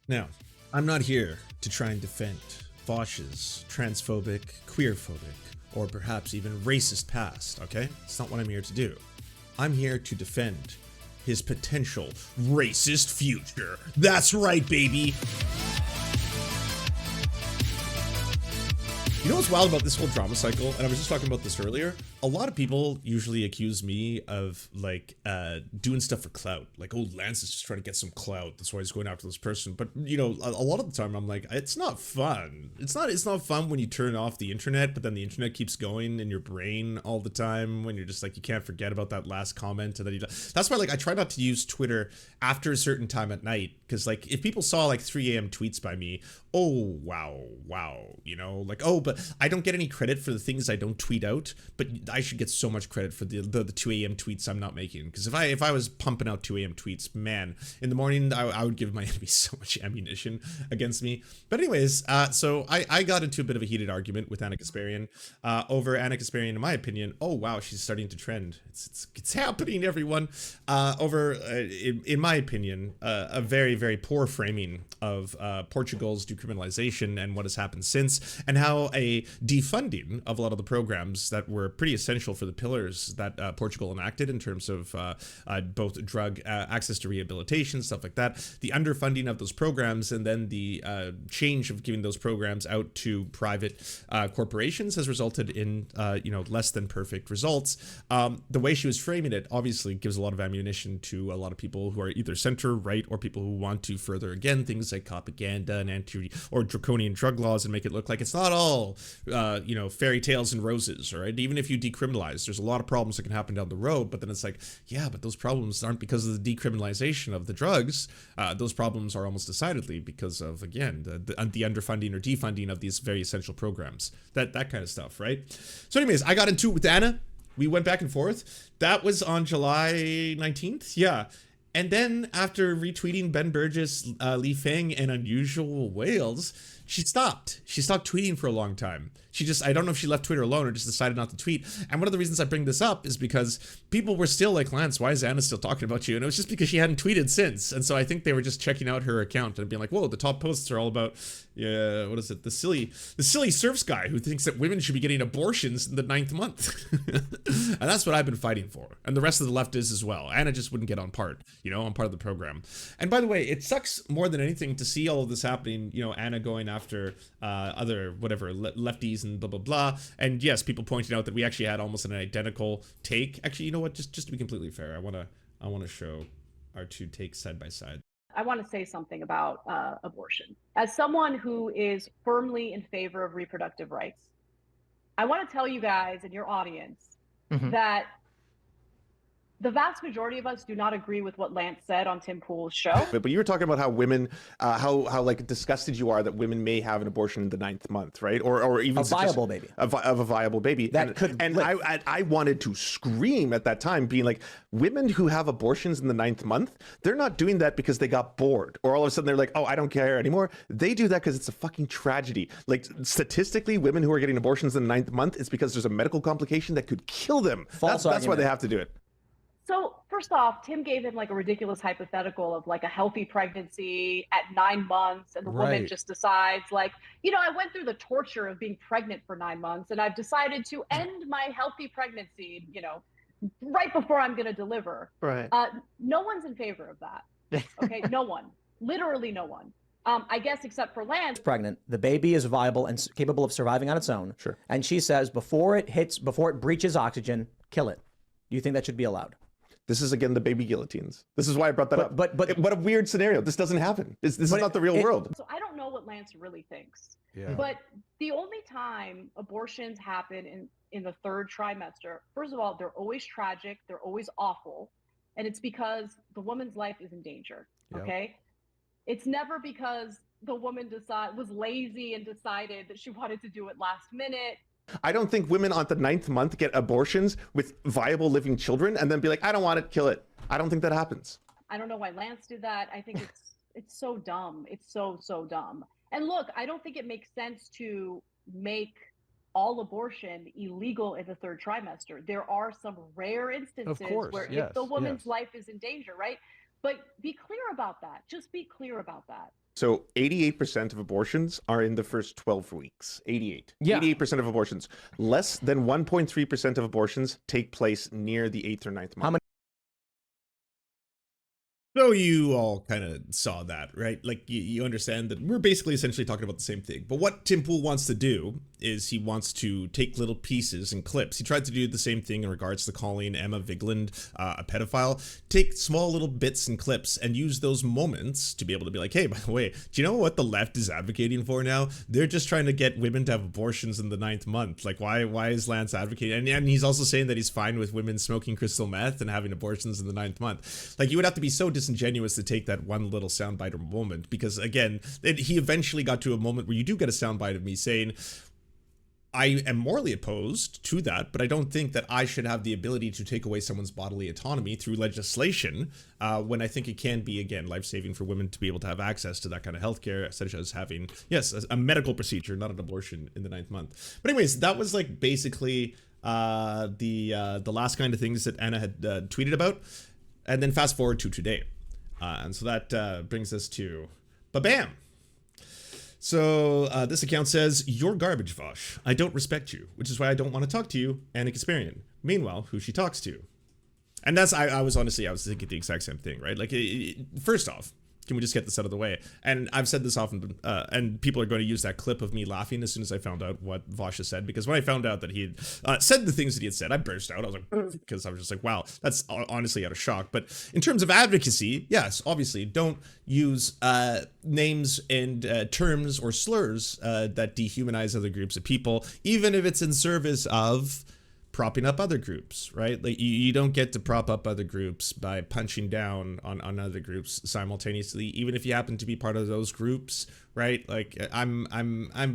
Now, I'm not here to try and defend Vaush's transphobic, queerphobic, or perhaps even racist past, okay? It's not what I'm here to do. I'm here to defend his potential racist future. That's right, baby! You know what's wild about this whole drama cycle? And I was just talking about this earlier. A lot of people usually accuse me of like doing stuff for clout. Like, oh, Lance is just trying to get some clout. That's why he's going after this person. But you know, a lot of the time I'm like, it's not fun. It's not fun when you turn off the internet, but then the internet keeps going in your brain all the time when you're just like, you can't forget about that last comment. And then that's why like I try not to use Twitter after a certain time at night. Because like if people saw like 3 a.m. tweets by me, oh, wow, you know, like, oh, but I don't get any credit for the things I don't tweet out, but I should get so much credit for the 2 a.m. tweets I'm not making. Because if I was pumping out 2 a.m. tweets, man, in the morning, I would give my enemies so much ammunition against me. But anyways, so I got into a bit of a heated argument with Anna Kasparian over Anna Kasparian, in my opinion. Oh, wow, she's starting to trend. It's happening, everyone. In my opinion, a very, very poor framing of Portugal's decriminalization and what has happened since, and how a defunding of a lot of the programs that were pretty essential for the pillars that Portugal enacted in terms of both drug access to rehabilitation, stuff like that, the underfunding of those programs, and then the change of giving those programs out to private corporations has resulted in less than perfect results. The way she was framing it obviously gives a lot of ammunition to a lot of people who are either center right or people who want to further again things like propaganda and anti or draconian drug laws and make it look like it's not all fairy tales and roses. All right, even if you decriminalize, there's a lot of problems that can happen down the road, but then it's like, yeah, but those problems aren't because of the decriminalization of the drugs. Those problems are almost decidedly because of, again, the underfunding or defunding of these very essential programs, that kind of stuff, right? So anyways, I got into it with Anna. We went back and forth. That was on July 19th. Yeah. And then after retweeting Ben Burgess, Lee Fang, and Unusual Whales, she stopped. She stopped tweeting for a long time. I don't know if she left Twitter alone or just decided not to tweet. And one of the reasons I bring this up is because people were still like, Lance, why is Anna still talking about you? And it was just because she hadn't tweeted since. And so I think they were just checking out her account and being like, whoa, the top posts are all about, what is it? The silly Serfs guy who thinks that women should be getting abortions in the 9th month. And that's what I've been fighting for. And the rest of the left is as well. Anna just wouldn't get on part of the program. And by the way, it sucks more than anything to see all of this happening, Anna going after other lefties and blah blah blah. And yes, people pointing out that we actually had almost an identical take. Actually, you know what, just to be completely fair, I want to show our two takes side by side. I want to say something about abortion. As someone who is firmly in favor of reproductive rights, I want to tell you guys and your audience that the vast majority of us do not agree with what Lance said on Tim Pool's show. But you were talking about how women, how like disgusted you are that women may have an abortion in the 9th month, right? Or even a viable baby. Of a viable baby. I wanted to scream at that time, being like, women who have abortions in the 9th month, they're not doing that because they got bored, or all of a sudden they're like, oh, I don't care anymore. They do that because it's a fucking tragedy. Like, statistically, women who are getting abortions in the 9th month, it's because there's a medical complication that could kill them. That's why they have to do it. So first off, Tim gave him like a ridiculous hypothetical of like a healthy pregnancy at 9 months, and the woman just decides like, I went through the torture of being pregnant for 9 months, and I've decided to end my healthy pregnancy, right before I'm going to deliver. Right. No one's in favor of that. Okay, no one, literally no one. I guess except for Lance. Pregnant, the baby is viable and capable of surviving on its own. Sure. And she says before it breaches oxygen, kill it. Do you think that should be allowed? This is, again, the baby guillotines. This is why I brought that up. But what a weird scenario. This doesn't happen. This is not the real world. So I don't know what Lance really thinks. Yeah. But the only time abortions happen in the 3rd trimester, first of all, they're always tragic. They're always awful. And it's because the woman's life is in danger. Yep. Okay? It's never because the woman was lazy and decided that she wanted to do it last minute. I don't think women on the 9th month get abortions with viable living children and then be like, I don't want it, kill it. I don't think that happens. I don't know why Lance did that. I think it's so dumb. It's so dumb. And look, I don't think it makes sense to make all abortion illegal in the 3rd trimester. There are some rare instances where if the woman's life is in danger, right? But be clear about that. Just be clear about that. So 88% of abortions are in the first 12 weeks. 88. Yeah. 88% of abortions. Less than 1.3% of abortions take place near the 8th or 9th month. How many? So you all kind of saw that, right? Like you understand that we're basically essentially talking about the same thing. But what Tim Pool wants to do is he wants to take little pieces and clips. He tried to do the same thing in regards to calling Emma Vigeland a pedophile. Take small little bits and clips and use those moments to be able to be like, hey, by the way, do you know what the left is advocating for now? They're just trying to get women to have abortions in the 9th month. Like, why is Lance advocating? And he's also saying that he's fine with women smoking crystal meth and having abortions in the 9th month. Like, you would have to be so disingenuous to take that one little soundbite or moment, because again, he eventually got to a moment where you do get a soundbite of me saying, I am morally opposed to that, but I don't think that I should have the ability to take away someone's bodily autonomy through legislation, when I think it can be, again, life-saving for women to be able to have access to that kind of healthcare, such as having, yes, a medical procedure, not an abortion in the 9th month. But anyways, that was like basically the last kind of things that Anna had tweeted about. And then fast forward to today. And so that brings us to ba-bam. So this account says, "You're garbage, Vaush. I don't respect you, which is why I don't want to talk to you, Anna Kasparian." Meanwhile, who she talks to. And that's, I was thinking the exact same thing, right? Like, first off, can we just get this out of the way? And I've said this often, and people are going to use that clip of me laughing as soon as I found out what Vaush has said, because when I found out that he had said the things that he had said, I burst out. I was like, because I was just like, wow, that's honestly out of shock. But in terms of advocacy, yes, obviously, don't use names and terms or slurs that dehumanize other groups of people, even if it's in service of propping up other groups, right? Like you don't get to prop up other groups by punching down on other groups simultaneously, even if you happen to be part of those groups, right? Like I'm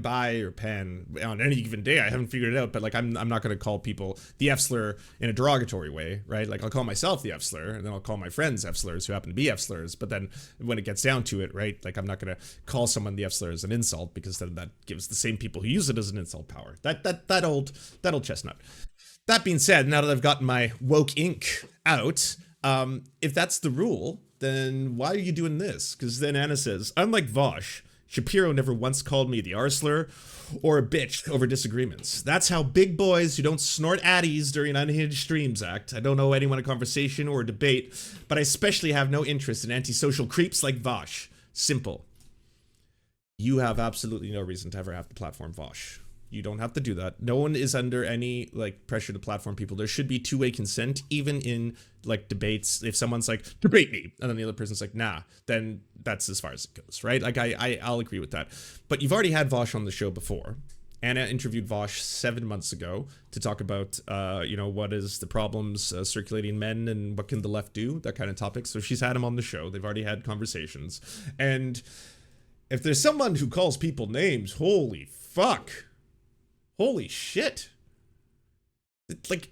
bi or pan on any given day. I haven't figured it out, but like I'm not going to call people the F slur in a derogatory way, right? Like I'll call myself the F slur, and then I'll call my friends F slurs who happen to be F slurs. But then when it gets down to it, right? Like I'm not going to call someone the F slur as an insult, because then that gives the same people who use it as an insult power. That old chestnut. That being said, now that I've gotten my woke ink out, if that's the rule, then why are you doing this? Because then Anna says, "Unlike Vaush, Shapiro never once called me the R slur or a bitch over disagreements. That's how big boys who don't snort addies during unhinged streams act. I don't know anyone in conversation or debate, but I especially have no interest in antisocial creeps like Vaush. Simple. You have absolutely no reason to ever have to platform Vaush. You don't have to do that. No one is under any like pressure to platform people. There should be two-way consent, even in like debates. If someone's like, debate me, and then the other person's like, nah, then that's as far as it goes, right? Like I'll agree with that. But you've already had Vaush on the show before. Anna interviewed Vaush 7 months ago to talk about, what is the problems circulating men and what can the left do, that kind of topic. So she's had him on the show. They've already had conversations. And if there's someone who calls people names, holy fuck. Holy shit. Like,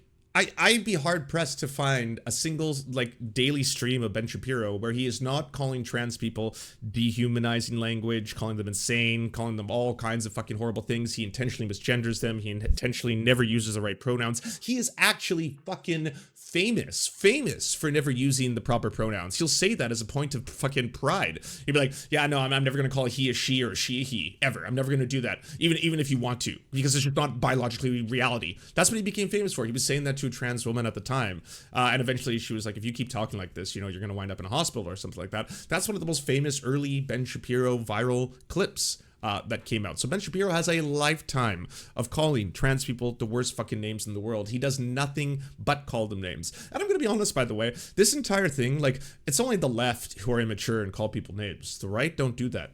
I'd be hard pressed to find a single like daily stream of Ben Shapiro where he is not calling trans people dehumanizing language, calling them insane, calling them all kinds of fucking horrible things. He intentionally misgenders them. He intentionally never uses the right pronouns. He is actually fucking famous for never using the proper pronouns. He'll say that as a point of fucking pride. He'd be like, yeah, no, I'm never going to call he a she or a she a he, ever. I'm never going to do that, even if you want to, because it's just not biologically reality. That's what he became famous for. He was saying that to a trans woman at the time. And eventually she was like, if you keep talking like this, you're going to wind up in a hospital or something like that. That's one of the most famous early Ben Shapiro viral clips that came out. So Ben Shapiro has a lifetime of calling trans people the worst fucking names in the world. He does nothing but call them names. And I'm going to be honest, by the way, this entire thing, like, it's only the left who are immature and call people names. The right don't do that.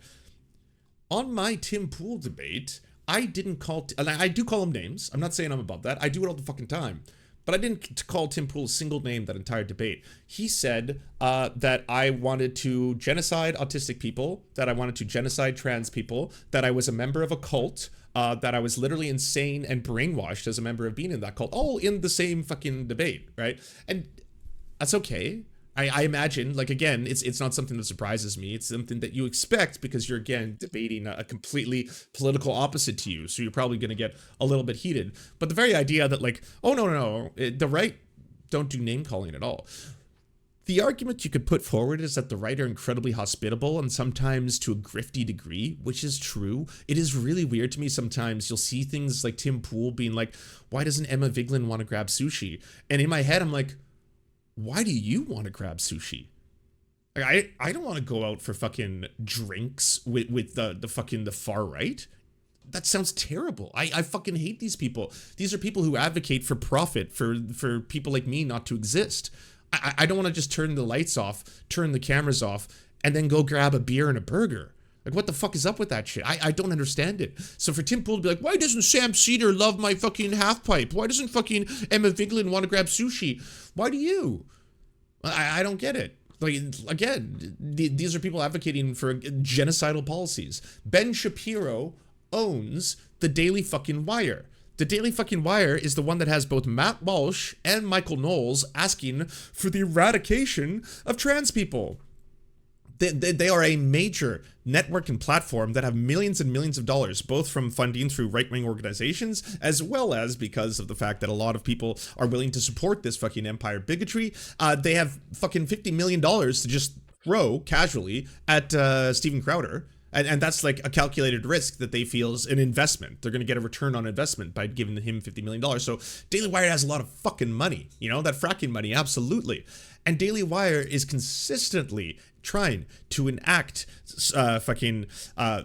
On my Tim Pool debate, I didn't call, and I do call them names. I'm not saying I'm above that. I do it all the fucking time. But I didn't call Tim Pool a single name that entire debate. He said that I wanted to genocide autistic people, that I wanted to genocide trans people, that I was a member of a cult, that I was literally insane and brainwashed as a member of being in that cult, all in the same fucking debate, right? And that's okay. I imagine, like, again, it's not something that surprises me. It's something that you expect because you're, again, debating a completely political opposite to you. So you're probably going to get a little bit heated. But the very idea that, like, oh, no, the right don't do name calling at all. The argument you could put forward is that the right are incredibly hospitable and sometimes to a grifty degree, which is true. It is really weird to me sometimes. You'll see things like Tim Pool being like, why doesn't Emma Vigeland want to grab sushi? And in my head, I'm like, why do you want to grab sushi? Like, I don't want to go out for fucking drinks with the far right. That sounds terrible. I fucking hate these people. These are people who advocate for profit, for people like me not to exist. I don't want to just turn the lights off, turn the cameras off, and then go grab a beer and a burger. Like, what the fuck is up with that shit? I don't understand it. So for Tim Pool to be like, why doesn't Sam Cedar love my fucking half pipe? Why doesn't fucking Emma Vigeland want to grab sushi? Why do you? I don't get it. Like, again, these are people advocating for genocidal policies. Ben Shapiro owns the Daily fucking Wire. The Daily fucking Wire is the one that has both Matt Walsh and Michael Knowles asking for the eradication of trans people. They are a major network and platform that have millions and millions of dollars, both from funding through right-wing organizations, as well as because of the fact that a lot of people are willing to support this fucking empire bigotry. They have fucking $50 million to just throw casually at Steven Crowder. And that's like a calculated risk that they feel is an investment. They're going to get a return on investment by giving him $50 million. So Daily Wire has a lot of fucking money, you know, that fracking money, absolutely. And Daily Wire is consistently trying to enact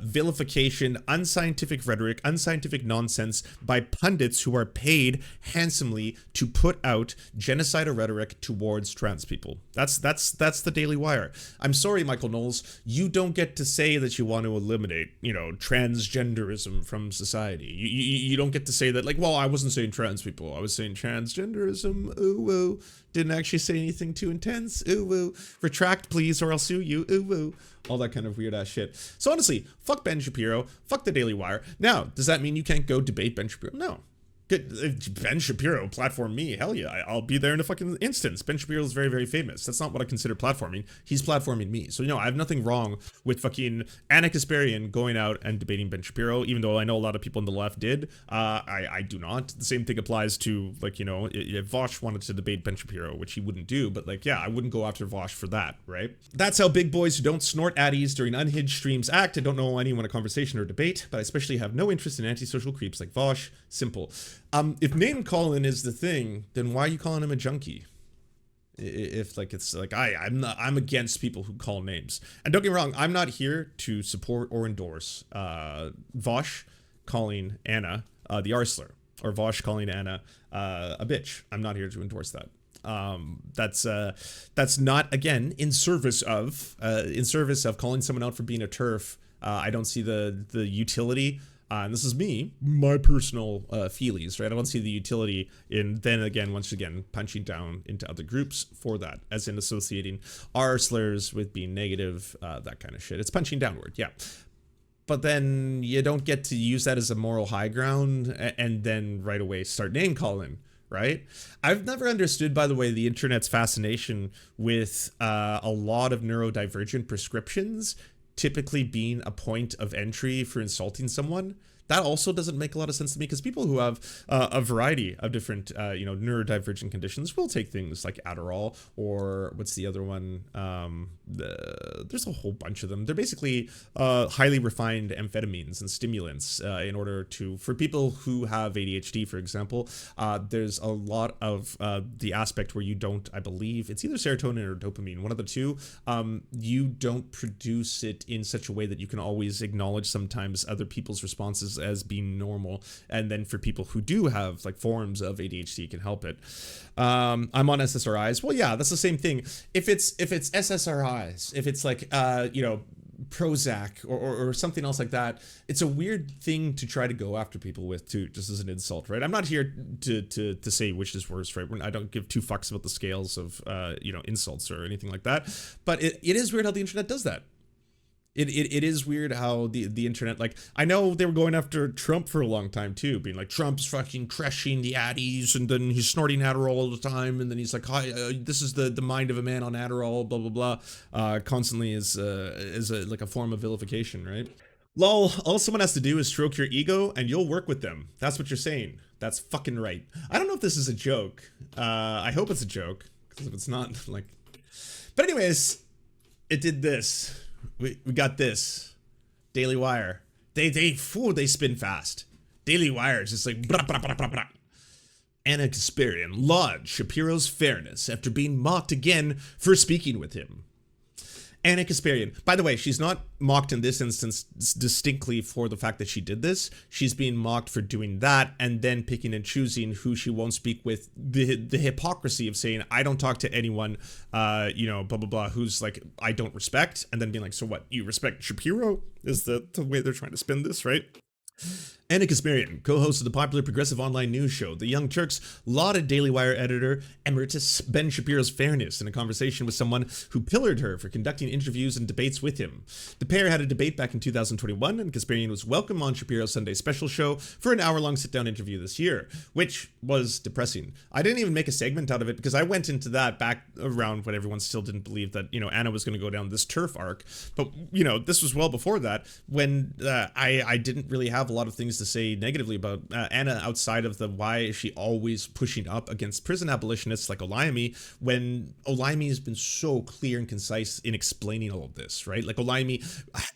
vilification, unscientific rhetoric, unscientific nonsense by pundits who are paid handsomely to put out genocidal rhetoric towards trans people. That's the Daily Wire. I'm sorry, Michael Knowles, you don't get to say that you want to eliminate, you know, transgenderism from society. You don't get to say that, like, well, I wasn't saying trans people, I was saying transgenderism. Ooh, woo. Didn't actually say anything too intense. Ooh, woo. Retract, please, or I'll sue you. Ooh, woo. All that kind of weird ass shit. So honestly, fuck Ben Shapiro. Fuck the Daily Wire. Now, does that mean you can't go debate Ben Shapiro? No. Ben Shapiro platform me, hell yeah, I'll be there in a fucking instance. Ben Shapiro is very, very famous. That's not what I consider platforming. He's platforming me. So, you know, I have nothing wrong with fucking Anna Kasparian going out and debating Ben Shapiro, even though I know a lot of people on the left did. I do not. The same thing applies to, like, you know, if Vaush wanted to debate Ben Shapiro, which he wouldn't do, but, like, yeah, I wouldn't go after Vaush for that, right? That's how big boys who don't snort addies during unhinged streams act. I don't know anyone a conversation or debate, but I especially have no interest in antisocial creeps like Vaush. Simple. If name calling is the thing, then why are you calling him a junkie? If like it's like I'm against people who call names. And don't get me wrong, I'm not here to support or endorse Vaush calling Anna the arsler, or Vaush calling Anna a bitch. I'm not here to endorse that. That's not, again, in service of calling someone out for being a TERF. I don't see the utility. And this is me, my personal feelies, right? I don't see the utility in then again, once again, punching down into other groups for that, as in associating our slurs with being negative, that kind of shit. It's punching downward, yeah. But then you don't get to use that as a moral high ground and then right away start name calling, right? I've never understood, by the way, the internet's fascination with a lot of neurodivergent prescriptions typically being a point of entry for insulting someone. That also doesn't make a lot of sense to me, because people who have a variety of different, neurodivergent conditions will take things like Adderall, or what's the other one? There's a whole bunch of them. They're basically highly refined amphetamines and stimulants in order to, for people who have ADHD, for example, there's a lot of the aspect where you don't, I believe, it's either serotonin or dopamine, one of the two. You don't produce it in such a way that you can always acknowledge sometimes other people's responses as being normal, and then for people who do have like forms of ADHD can help it. I'm on SSRIs. Well, yeah, that's the same thing. If it's SSRIs, if it's like Prozac or something else like that, it's a weird thing to try to go after people with too, just as an insult, right? I'm not here to say which is worse, right? I don't give two fucks about the scales of insults or anything like that, but it is weird how the internet does that. It is weird how the internet, like, I know they were going after Trump for a long time too, being like, Trump's fucking crushing the Addies, and then he's snorting Adderall all the time, and then he's like, hi, this is the mind of a man on Adderall, blah blah blah, constantly is like a form of vilification, right? Lol, all someone has to do is stroke your ego and you'll work with them. That's what you're saying. That's fucking right. I don't know if this is a joke. I hope it's a joke, because if it's not, like, But anyways, it did this. We got this. Daily Wire. They spin fast. Daily Wire is just like blah, blah, blah, blah, blah. Anna Kasparian lauded Shapiro's fairness after being mocked again for speaking with him. Anna Kasparian, by the way, she's not mocked in this instance distinctly for the fact that she did this. She's being mocked for doing that and then picking and choosing who she won't speak with. The hypocrisy of saying, I don't talk to anyone, blah, blah, blah, who's like, I don't respect. And then being like, so what, you respect Shapiro? Is the way they're trying to spin this, right? Anna Kasparian, co-host of the popular progressive online news show The Young Turks, lauded Daily Wire editor emeritus Ben Shapiro's fairness in a conversation with someone who pillared her for conducting interviews and debates with him. The pair had a debate back in 2021, and Kasparian was welcome on Shapiro's Sunday special show for an hour-long sit-down interview this year, which was depressing. I didn't even make a segment out of it because I went into that back around when everyone still didn't believe that, Anna was going to go down this turf arc. But, this was well before that when I didn't really have a lot of things to say negatively about Anna outside of the why is she always pushing up against prison abolitionists like Olayemi when Olayemi has been so clear and concise in explaining all of this, right? Like Olayemi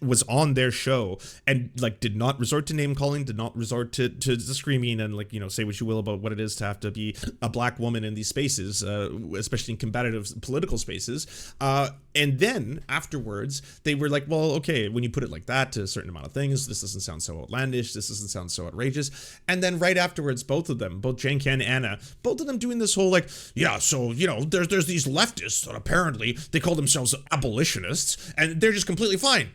was on their show and like did not resort to name calling, did not resort to screaming and like, say what you will about what it is to have to be a black woman in these spaces, especially in combative political spaces. And then afterwards, they were like, well, okay, when you put it like that to a certain amount of things, this doesn't sound so outlandish, this doesn't sound so outrageous. And then right afterwards, both of them, both Cenk and Anna, both of them doing this whole like, yeah, so, there's these leftists that apparently they call themselves abolitionists and they're just completely fine.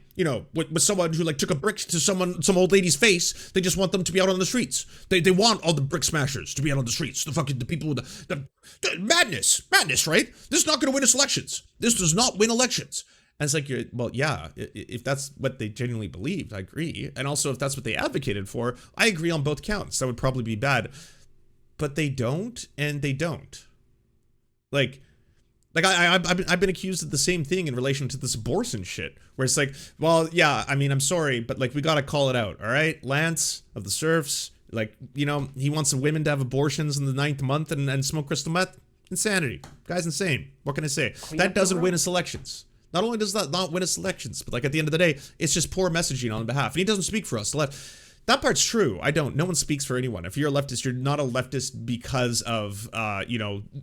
With someone who like took a brick to some old lady's face, they just want them to be out on the streets. They want all the brick smashers to be out on the streets. The people with the madness, right? This is not going to win us elections. This does not win elections. And it's like, well, yeah, if that's what they genuinely believed, I agree. And also if that's what they advocated for, I agree on both counts. That would probably be bad. But they don't, and they don't. Like I've been accused of the same thing in relation to this abortion shit, where it's like, well, yeah, I mean, I'm sorry, but like, we got to call it out. All right. Lance of the Serfs, like, he wants the women to have abortions in the 9th month and smoke crystal meth. Insanity. Guy's insane. What can I say? That doesn't win us elections. Not only does that not win us elections, but like at the end of the day, it's just poor messaging on behalf. And he doesn't speak for us. That part's true. I don't. No one speaks for anyone. If you're a leftist, you're not a leftist because of,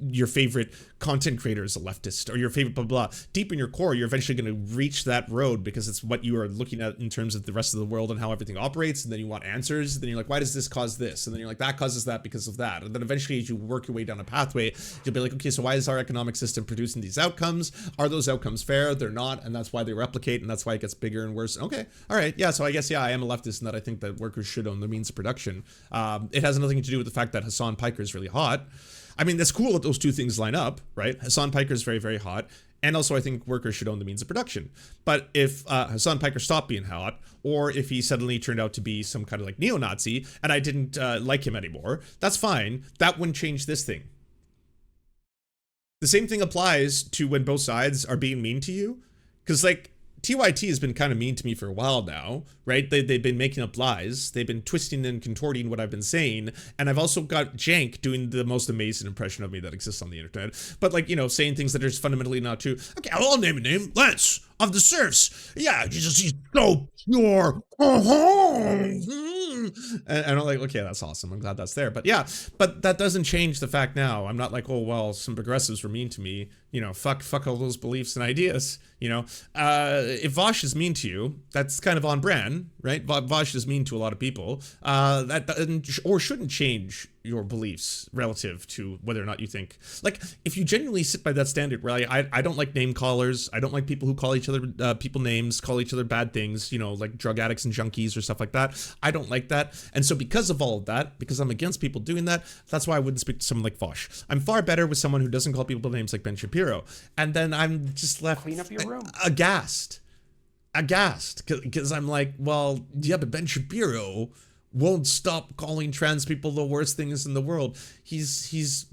your favorite content creator is a leftist or your favorite blah, blah, blah. Deep in your core, you're eventually going to reach that road because it's what you are looking at in terms of the rest of the world and how everything operates. And then you want answers. Then you're like, why does this cause this? And then you're like, that causes that because of that. And then eventually as you work your way down a pathway, you'll be like, okay, so why is our economic system producing these outcomes? Are those outcomes fair? They're not. And that's why they replicate. And that's why it gets bigger and worse. Okay. All right. Yeah. So I guess, I am a leftist in that I think that workers should own the means of production. It has nothing to do with the fact that Hassan Piker is really hot. I mean, that's cool that those two things line up, right? Hassan Piker is very, very hot. And also I think workers should own the means of production. But if Hassan Piker stopped being hot, or if he suddenly turned out to be some kind of like neo-Nazi and I didn't like him anymore, that's fine. That wouldn't change this thing. The same thing applies to when both sides are being mean to you. Because like, TYT has been kind of mean to me for a while now, right? They've been making up lies. They've been twisting and contorting what I've been saying. And I've also got Cenk doing the most amazing impression of me that exists on the internet. But like, saying things that are just fundamentally not true. Okay, I'll name a name. Lance of the Serfs. Yeah, he's so pure. And I'm like, okay, that's awesome. I'm glad that's there. But yeah, but that doesn't change the fact now. I'm not like, oh, well, some progressives were mean to me. Fuck all those beliefs and ideas. If Vaush is mean to you, that's kind of on brand, right? Vaush is mean to a lot of people. That doesn't or shouldn't change your beliefs relative to whether or not you think. Like, if you genuinely sit by that standard, where I don't like name callers. I don't like people who call each other people names, call each other bad things, like drug addicts and junkies or stuff like that. I don't like that. And so because of all of that, because I'm against people doing that, that's why I wouldn't speak to someone like Vaush. I'm far better with someone who doesn't call people names like Ben Shapiro. And then I'm just left clean up your room. Aghast because I'm like, well, yeah, but Ben Shapiro won't stop calling trans people the worst things in the world. He's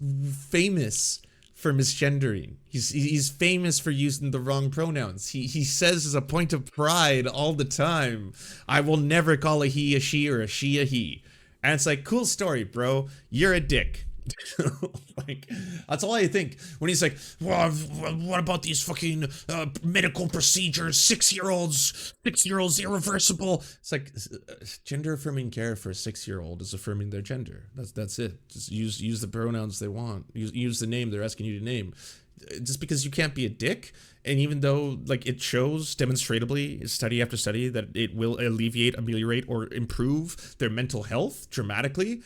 famous for misgendering. He's famous for using the wrong pronouns. He says as a point of pride all the time, I will never call a he a she or a she a he. And it's like, cool story, bro. You're a dick. Like, that's all I think when he's like, well, what about these fucking medical procedures? 6-year-olds, irreversible. It's like, gender affirming care for a 6-year-old is affirming their gender. That's it. Just use the pronouns they want. Use the name they're asking you to name. Just because you can't be a dick, and even though like it shows demonstrably, study after study, that it will alleviate, ameliorate, or improve their mental health dramatically,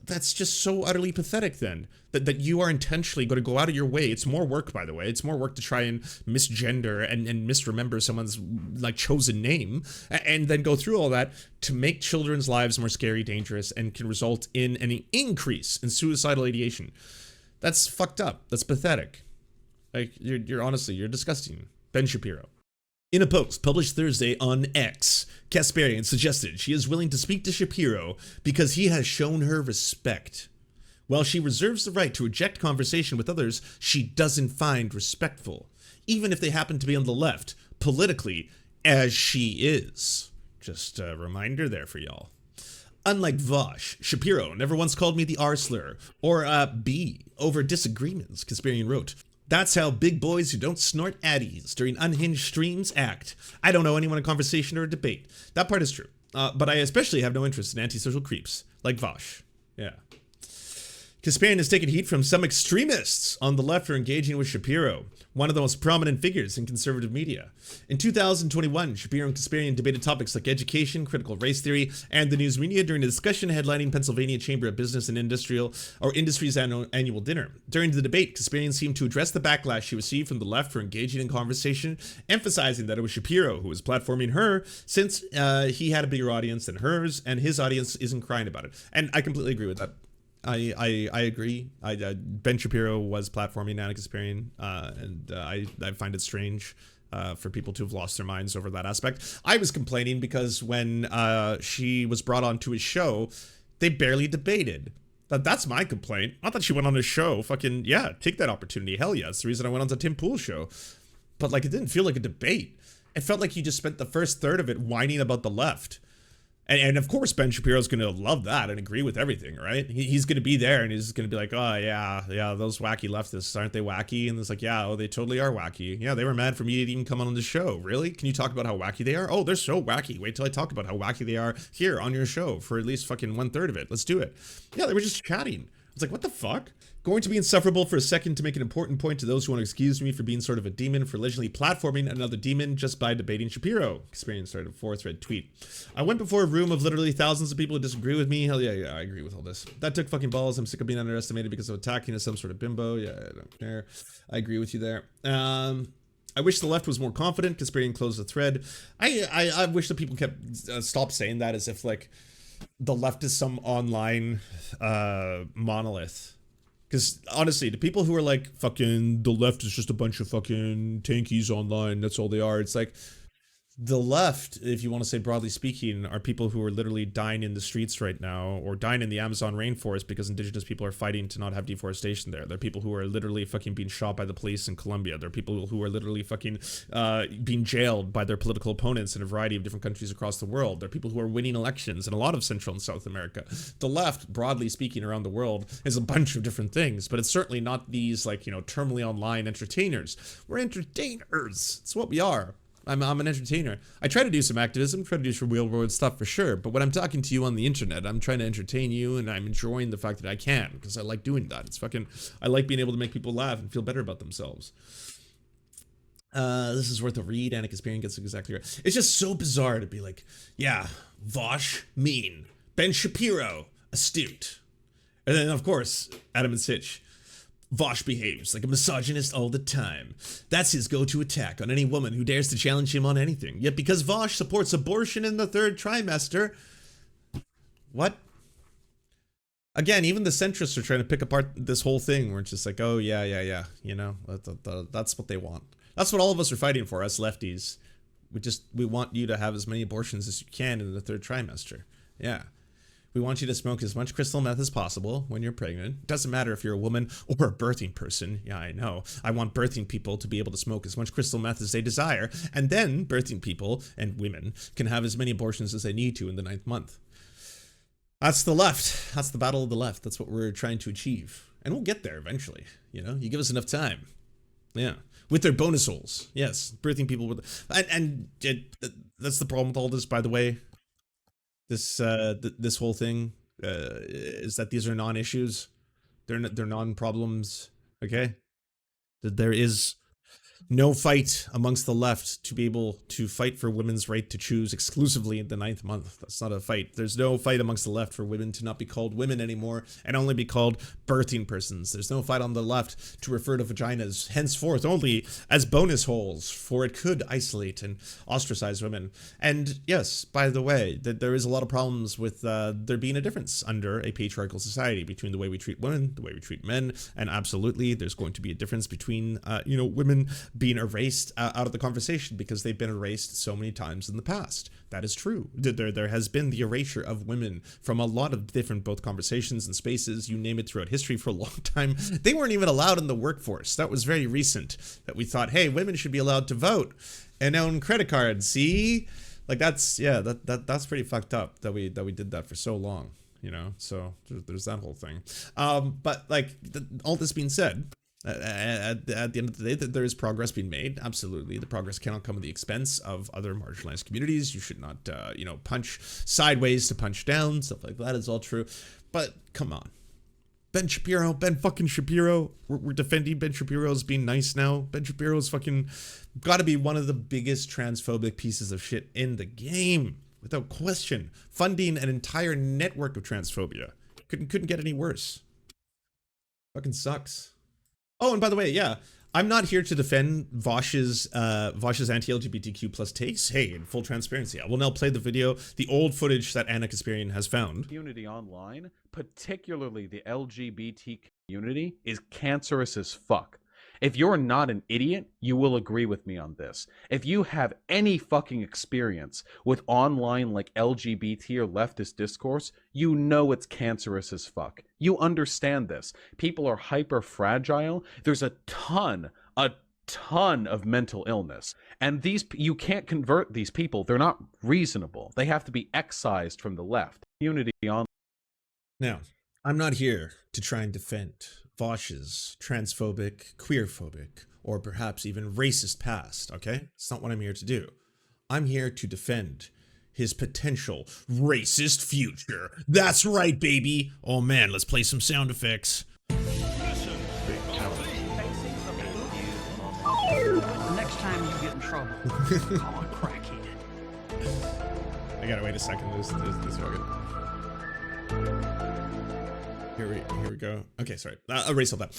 that's just so utterly pathetic then, that you are intentionally going to go out of your way. It's more work, by the way. It's more work to try and misgender and misremember someone's like chosen name, and then go through all that to make children's lives more scary, dangerous, and can result in an increase in suicidal ideation. That's fucked up. That's pathetic. Like, you're honestly, you're disgusting. Ben Shapiro. In a post published Thursday on X, Kasparian suggested she is willing to speak to Shapiro because he has shown her respect. While she reserves the right to reject conversation with others she doesn't find respectful, even if they happen to be on the left, politically, as she is. Just a reminder there for y'all. Unlike Vaush, Shapiro never once called me the R slur, or B, over disagreements, Kasparian wrote. That's how big boys who don't snort addies during unhinged streams act. I don't know anyone in conversation or a debate. That part is true. But I especially have no interest in antisocial creeps, like Vaush. Yeah. Kasparian has taken heat from some extremists on the left for engaging with Shapiro, one of the most prominent figures in conservative media. In 2021, Shapiro and Kasparian debated topics like education, critical race theory, and the news media during a discussion headlining Pennsylvania Chamber of Business and Industry's annual dinner. During the debate, Kasparian seemed to address the backlash she received from the left for engaging in conversation, emphasizing that it was Shapiro who was platforming her since he had a bigger audience than hers, and his audience isn't crying about it. And I completely agree with that. I agree. Ben Shapiro was platforming Anna Kasparian, and I find it strange for people to have lost their minds over that aspect. I was complaining because when she was brought onto his show, they barely debated. That's my complaint. Not that she went on his show. Fucking, yeah, take that opportunity. Hell yeah. It's the reason I went on to Tim Pool's show. But like, it didn't feel like a debate. It felt like you just spent the first third of it whining about the left. And of course, Ben Shapiro's going to love that and agree with everything, right? He's going to be there and he's going to be like, oh, yeah, those wacky leftists, aren't they wacky? And it's like, yeah, oh, they totally are wacky. Yeah, they were mad for me to even come on the show. Really? Can you talk about how wacky they are? Oh, they're so wacky. Wait till I talk about how wacky they are here on your show for at least fucking 1/3 of it. Let's do it. Yeah, they were just chatting. It's like, what the fuck? Going to be insufferable for a second to make an important point to those who want to excuse me for being sort of a demon for allegedly platforming another demon just by debating Shapiro. Kasparian started a 4-thread tweet. I went before a room of literally thousands of people who disagree with me. Hell yeah, I agree with all this. That took fucking balls. I'm sick of being underestimated because of attacking as some sort of bimbo. Yeah, I don't care. I agree with you there. I wish the left was more confident. Kasparian closed the thread. I wish that people kept stop saying that as if like the left is some online monolith. Because honestly, the people who are like, fucking, the left is just a bunch of fucking tankies online, that's all they are. It's like, the left, if you want to say broadly speaking, are people who are literally dying in the streets right now, or dying in the Amazon rainforest because indigenous people are fighting to not have deforestation there. There are people who are literally fucking being shot by the police in Colombia. There are people who are literally fucking being jailed by their political opponents in a variety of different countries across the world. There are people who are winning elections in a lot of Central and South America. The left, broadly speaking, around the world is a bunch of different things, but it's certainly not these, like, you know, terminally online entertainers. We're entertainers. It's what we are. I'm an entertainer. I try to do some activism, try to do some real world stuff for sure, but when I'm talking to you on the internet, I'm trying to entertain you, and I'm enjoying the fact that I can, because I like doing that. It's fucking, I like being able to make people laugh and feel better about themselves. This is worth a read. Anna Kasparian gets it exactly right. It's just so bizarre to be like, yeah, Vaush, mean. Ben Shapiro, astute. And then, of course, Adam and Sitch. Vaush behaves like a misogynist all the time. That's his go-to attack on any woman who dares to challenge him on anything. Yet because Vaush supports abortion in the 3rd trimester... What? Again, even the centrists are trying to pick apart this whole thing where it's just like, oh, yeah. You know, that's what they want. That's what all of us are fighting for, us lefties. We want you to have as many abortions as you can in the 3rd trimester. Yeah. We want you to smoke as much crystal meth as possible when you're pregnant. Doesn't matter if you're a woman or a birthing person. Yeah, I know. I want birthing people to be able to smoke as much crystal meth as they desire. And then birthing people and women can have as many abortions as they need to in the 9th month. That's the left. That's the battle of the left. That's what we're trying to achieve. And we'll get there eventually. You know, you give us enough time. Yeah. With their bonus holes. Yes. Birthing people with, that's the problem with all this, by the way. This, this whole thing, is that these are non-issues. They're non-problems. Okay. That there is no fight amongst the left to be able to fight for women's right to choose exclusively in the 9th month. That's not a fight. There's no fight amongst the left for women to not be called women anymore and only be called birthing persons. There's no fight on the left to refer to vaginas henceforth only as bonus holes, for it could isolate and ostracize women. And yes, by the way, that there is a lot of problems with there being a difference under a patriarchal society between the way we treat women, the way we treat men, and absolutely there's going to be a difference between, you know, women being erased out of the conversation because they've been erased so many times in the past. That is true. There has been the erasure of women from a lot of different both conversations and spaces, you name it, throughout history for a long time. They weren't even allowed in the workforce. That was very recent that we thought, hey, women should be allowed to vote and own credit cards. See? Like that's, yeah, that's pretty fucked up that we did that for so long, you know? So there's that whole thing. But like all this being said, at the end of the day, that there is progress being made. Absolutely. The progress cannot come at the expense of other marginalized communities. You should not, you know, punch sideways to punch down. Stuff like that is all true. But come on. Ben fucking Shapiro. We're defending Ben Shapiro as being nice now. Ben Shapiro's fucking got to be one of the biggest transphobic pieces of shit in the game. Without question. Funding an entire network of transphobia. Couldn't get any worse. Fucking sucks. Oh, and by the way, yeah, I'm not here to defend Vaush's anti-LGBTQ plus takes. Hey, in full transparency, I will now play the video, the old footage that Anna Kasparian has found. Community online, particularly the LGBT community, is cancerous as fuck. If you're not an idiot, you will agree with me on this. If you have any fucking experience with online like LGBT or leftist discourse, you know it's cancerous as fuck. You understand this. People are hyper fragile. There's a ton of mental illness. And you can't convert these people. They're not reasonable. They have to be excised from the left. Unity on. Now, I'm not here to try and defend Vaush's transphobic, queerphobic, or perhaps even racist past, okay? It's not what I'm here to do. I'm here to defend his potential racist future. That's right, baby! Oh man, let's play some sound effects. The next time you get in trouble, call a crackhead. I gotta wait a second. This fucking... Here we go. Okay, sorry. Erase all that.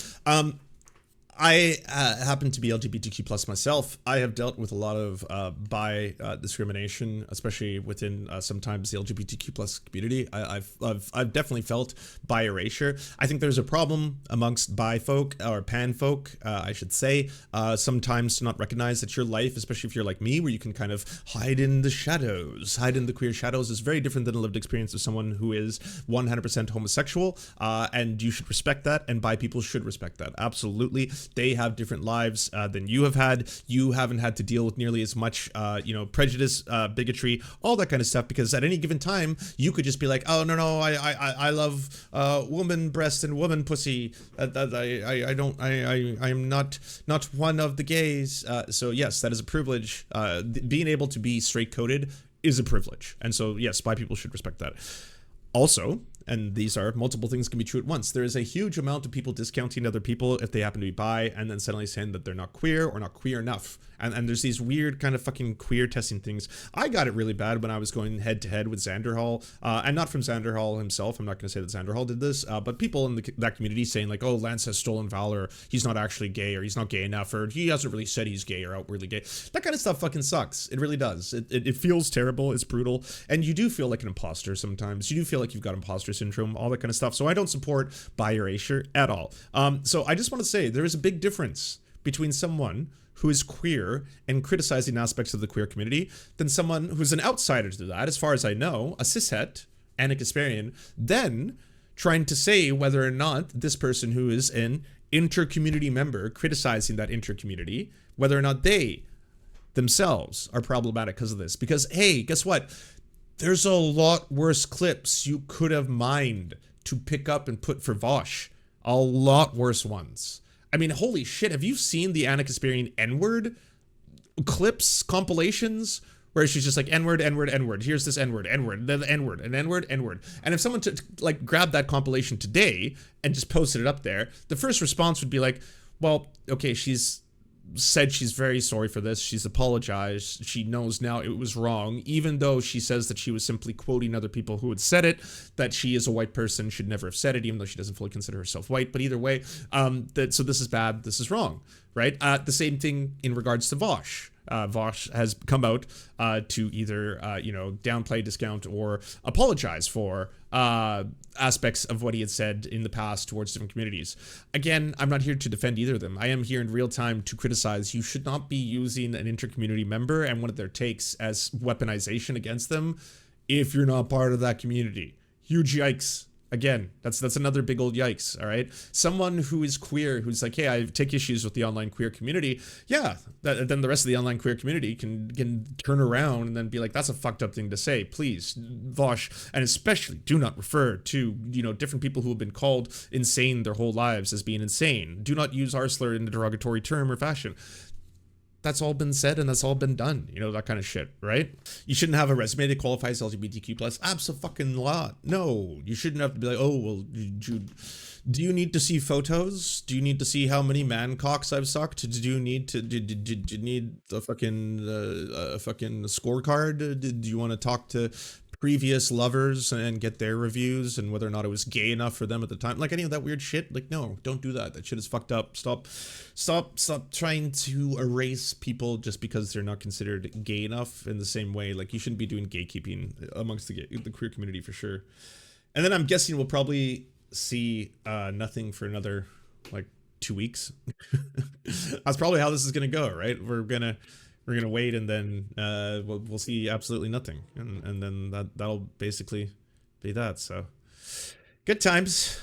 I happen to be LGBTQ plus myself. I have dealt with a lot of bi discrimination, especially within sometimes the LGBTQ plus community. I've definitely felt bi erasure. I think there's a problem amongst bi folk or pan folk, I should say, sometimes to not recognize that your life, especially if you're like me, where you can kind of hide in the shadows, hide in the queer shadows, is very different than a lived experience of someone who is 100% homosexual, and you should respect that, and bi people should respect that. Absolutely. They have different lives than you have had. You haven't had to deal with nearly as much, you know, prejudice, bigotry, all that kind of stuff. Because at any given time, you could just be like, "Oh no, I love woman breast and woman pussy. I am not one of the gays." So yes, that is a privilege. Being able to be straight coded is a privilege, and so yes, bi people should respect that. Also, and these are multiple things can be true at once, there is a huge amount of people discounting other people if they happen to be bi and then suddenly saying that they're not queer or not queer enough. And there's these weird kind of fucking queer testing things. I got it really bad when I was going head to head with Xander Hall, and not from Xander Hall himself. I'm not going to say that Xander Hall did this, but people in that community saying like, "Oh, Lance has stolen valor. He's not actually gay, or he's not gay enough, or he hasn't really said he's gay or outwardly gay." That kind of stuff fucking sucks. It really does. It feels terrible. It's brutal, and you do feel like an imposter sometimes. You do feel like you've got imposter syndrome, all that kind of stuff. So I don't support bi erasure at all. So I just want to say there is a big difference between someone who is queer and criticizing aspects of the queer community than someone who's an outsider to that, as far as I know, a cishet, Anna Kasparian, then trying to say whether or not this person who is an inter-community member criticizing that inter-community, whether or not they themselves are problematic because of this. Because, hey, guess what? There's a lot worse clips you could have mined to pick up and put for Vaush. A lot worse ones. I mean, holy shit, have you seen the Anna Kasparian N-word clips, compilations, where she's just like, N-word, N-word, N-word, here's this N-word, N-word, then N-word, and N-word, N-word. And if someone like grabbed that compilation today and just posted it up there, the first response would be like, well, okay, she's said she's very sorry for this, she's apologized, she knows now it was wrong, even though she says that she was simply quoting other people who had said it, that she is a white person, should never have said it, even though she doesn't fully consider herself white. But either way, so this is bad, this is wrong, right? The same thing in regards to Vaush. Vaush has come out to either, downplay, discount, or apologize for aspects of what he had said in the past towards different communities. Again, I'm not here to defend either of them. I am here in real time to criticize. You should not be using an inter-community member and one of their takes as weaponization against them if you're not part of that community. Huge yikes. Again, that's another big old yikes, all right? Someone who is queer, who's like, hey, I take issues with the online queer community, yeah, then the rest of the online queer community can turn around and then be like, that's a fucked up thing to say. Please, Vaush, and especially do not refer to, different people who have been called insane their whole lives as being insane. Do not use our slur in a derogatory term or fashion. That's all been said and that's all been done, that kind of shit, right? You shouldn't have a resume that qualifies LGBTQ+. Abso-fucking-lot. No, you shouldn't have to be like, oh, well, do you need to see photos? Do you need to see how many man cocks I've sucked? Do you need a fucking scorecard? Do you want to talk to previous lovers and get their reviews and whether or not it was gay enough for them at the time? Like any of that weird shit? Like, no, don't do that. That shit is fucked up. Stop trying to erase people just because they're not considered gay enough in the same way. Like, you shouldn't be doing gatekeeping amongst the queer community for sure. And then I'm guessing we'll probably see nothing for another like 2 weeks. That's probably how this is gonna go, right? We're gonna wait, and then we'll see absolutely nothing, and then that'll basically be that. So good times.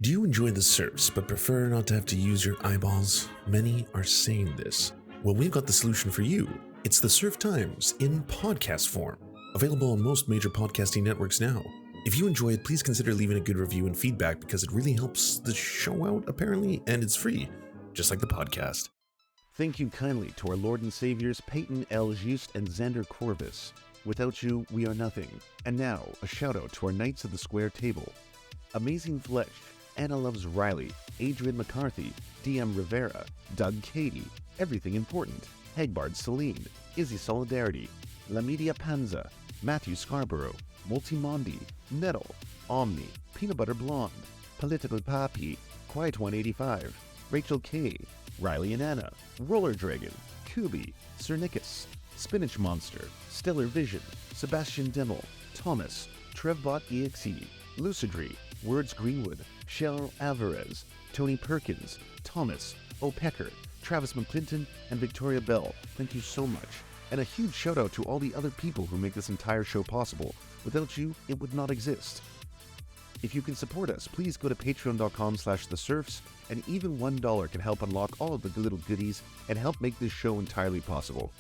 Do you enjoy the Serfs but prefer not to have to use your eyeballs? Many are saying this. Well, we've got the solution for you. It's the Serf Times in podcast form, available on most major podcasting networks now. If you enjoy it, please consider leaving a good review and feedback, because it really helps the show out, apparently, and it's free, just like the podcast. Thank you kindly to our Lord and Saviors Peyton L. Just and Xander Corvus. Without you, we are nothing. And now, a shout out to our Knights of the Square Table. Amazing Flesh, Anna Loves Riley, Adrian McCarthy, DM Rivera, Doug Cady, Everything Important, Hagbard Celine, Izzy Solidarity, Lamidia Panza, Matthew Scarborough, Multimondi, Metal, Omni, Peanut Butter Blonde, Political Papi, Quiet 185, Rachel K, Riley and Anna, Roller Dragon, Kubi, Cernicus, Spinach Monster, Stellar Vision, Sebastian Dimmel, Thomas, Trevbot EXE, Lucidry, Words Greenwood, Cheryl Alvarez, Tony Perkins, Thomas, O'Pecker, Travis McClinton, and Victoria Bell. Thank you so much. And a huge shout out to all the other people who make this entire show possible. Without you, it would not exist. If you can support us, please go to patreon.com/theserfs, and even $1 can help unlock all of the little goodies and help make this show entirely possible.